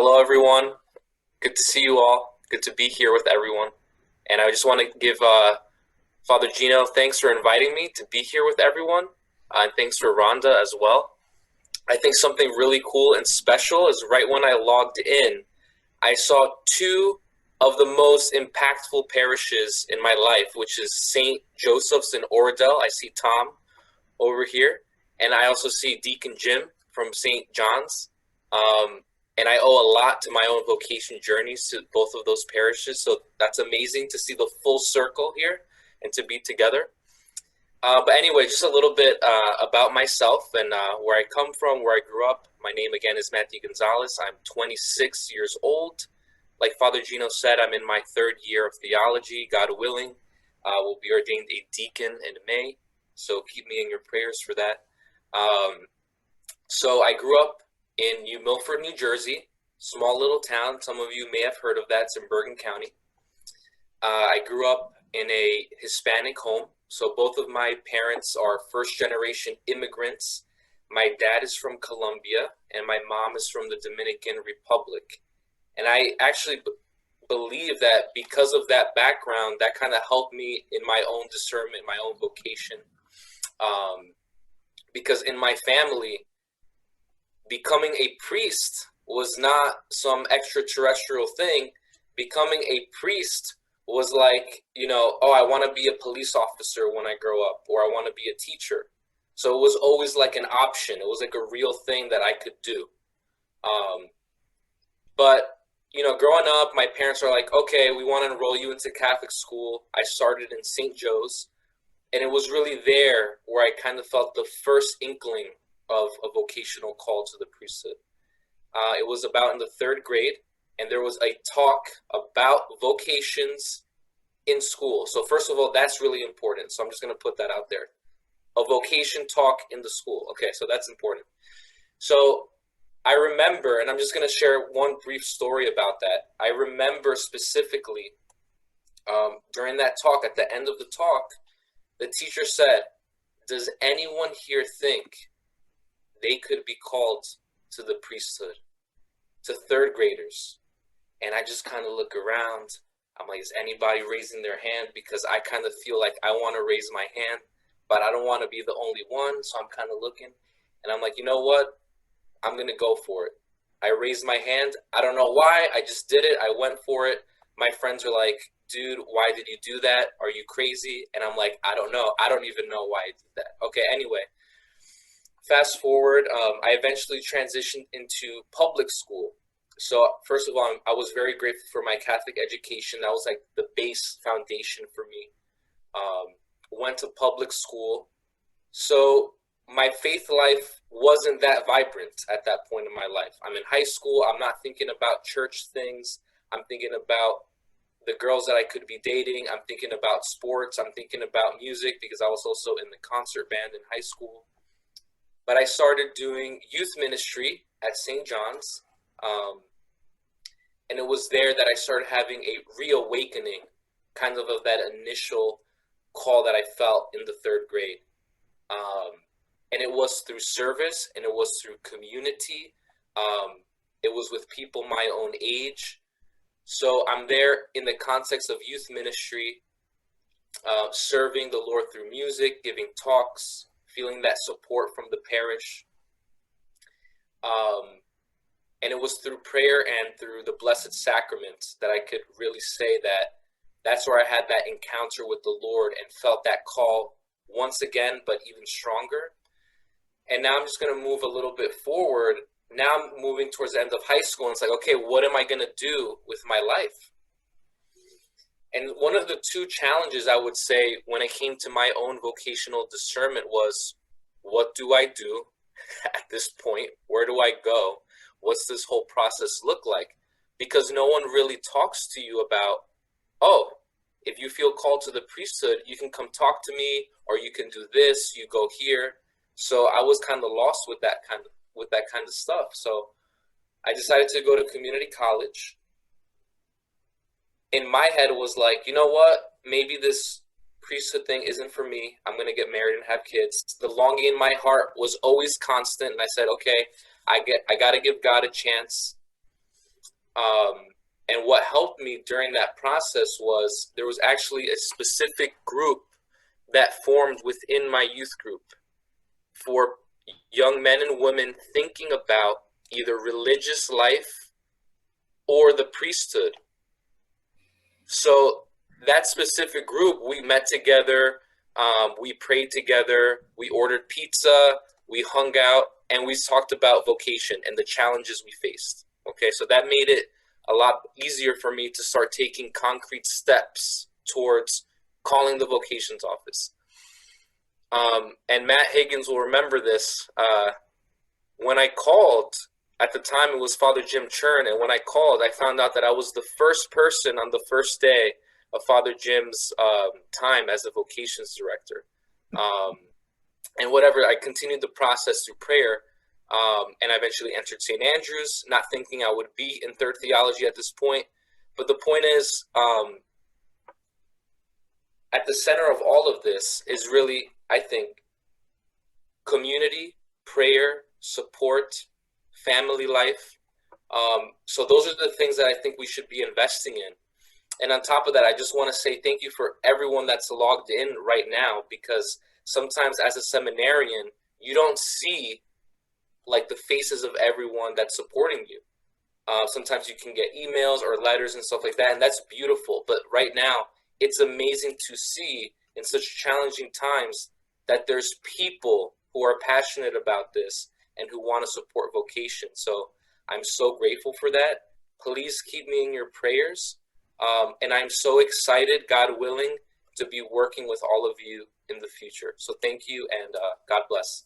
Hello, everyone. Good to see you all. Good to be here with everyone. And I just want to give Father Gino thanks for inviting me to be here with everyone. And thanks for Rhonda as well. I think something really cool and special is right when I logged in, I saw two of the most impactful parishes in my life, which is St. Joseph's in Oradell. I see Tom over here. And I also see Deacon Jim from St. John's. And I owe a lot to my own vocation journeys to both of those parishes. So that's amazing to see the full circle here and to be together. But anyway, just a little bit about myself and where I come from, where I grew up. My name again is Matthew Gonzales. I'm 26 years old. Like Father Gino said, I'm in my third year of theology. God willing, will be ordained a deacon in May. So keep me in your prayers for that. So I grew up in New Milford, New Jersey, small little town. Some of you may have heard of that. It's in Bergen County. I grew up in a Hispanic home. So both of my parents are first-generation immigrants. My dad is from Colombia, and my mom is from the Dominican Republic. And I actually believe that because of that background, that kind of helped me in my own discernment, my own vocation. Because in my family, becoming a priest was not some extraterrestrial thing. Becoming a priest was like, oh, I want to be a police officer when I grow up, or I want to be a teacher. So it was always like an option. It was like a real thing that I could do. But, growing up, my parents are like, okay, we want to enroll you into Catholic school. I started in St. Joe's, and it was really there where I kind of felt the first inkling of a vocational call to the priesthood. It was about in the third grade, and there was a talk about vocations in school. So first of all, that's really important. So I'm just going to put that out there. A vocation talk in the school. Okay, so that's important. So I remember, and I'm just going to share one brief story about that. I remember specifically during that talk, at the end of the talk, the teacher said, does anyone here think they could be called to the priesthood, to third graders? And I just kind of look around. I'm like, is anybody raising their hand? Because I kind of feel like I want to raise my hand, but I don't want to be the only one. So I'm kind of looking, and I'm like, you know what? I'm going to go for it. I raised my hand. I don't know why. I just did it. I went for it. My friends are like, dude, why did you do that? Are you crazy? And I'm like, I don't know. I don't even know why I did that. Okay, anyway. Fast forward, I eventually transitioned into public school. So first of all, I was very grateful for my Catholic education. That was like the base foundation for me. Went to public school. So my faith life wasn't that vibrant at that point in my life. I'm in high school. I'm not thinking about church things. I'm thinking about the girls that I could be dating. I'm thinking about sports. I'm thinking about music because I was also in the concert band in high school. But I started doing youth ministry at St. John's. And it was there that I started having a reawakening kind of that initial call that I felt in the third grade. And it was through service, and it was through community. It was with people my own age. So I'm there in the context of youth ministry, serving the Lord through music, giving talks, feeling that support from the parish. And it was through prayer and through the Blessed Sacrament that I could really say that that's where I had that encounter with the Lord and felt that call once again, but even stronger. And now I'm just going to move a little bit forward. Now I'm moving towards the end of high school, and it's like, okay, what am I going to do with my life? And one of the two challenges I would say when it came to my own vocational discernment was, what do I do at this point? Where do I go? What's this whole process look like? Because no one really talks to you about, oh, if you feel called to the priesthood, you can come talk to me, or you can do this, you go here. So I was kind of lost with that kind of stuff. So I decided to go to community college. In my head, it was like, you know what? Maybe this priesthood thing isn't for me. I'm going to get married and have kids. The longing in my heart was always constant. And I said, okay, I got to give God a chance. And what helped me during that process was there was actually a specific group that formed within my youth group for young men and women thinking about either religious life or the priesthood. So that specific group, we met together, we prayed together, we ordered pizza, we hung out, and we talked about vocation and the challenges we faced. Okay, so that made it a lot easier for me to start taking concrete steps towards calling the vocations office. And Matt Higgins will remember this. When I called, at the time it was Father Jim Churn, and when I called, I found out that I was the first person on the first day of Father Jim's time as a vocations director. And whatever, I continued the process through prayer, and I eventually entered St. Andrews, not thinking I would be in third theology at this point. But the point is, at the center of all of this is really, I think, community, prayer, support, family life. So those are the things that I think we should be investing in. And on top of that, I just want to say thank you for everyone that's logged in right now, because sometimes as a seminarian, you don't see like the faces of everyone that's supporting you. Sometimes you can get emails or letters and stuff like that, and that's beautiful. But right now, it's amazing to see in such challenging times that there's people who are passionate about this and who want to support vocation. So I'm so grateful for that. Please keep me in your prayers. And I'm so excited, God willing, to be working with all of you in the future. So thank you, and God bless.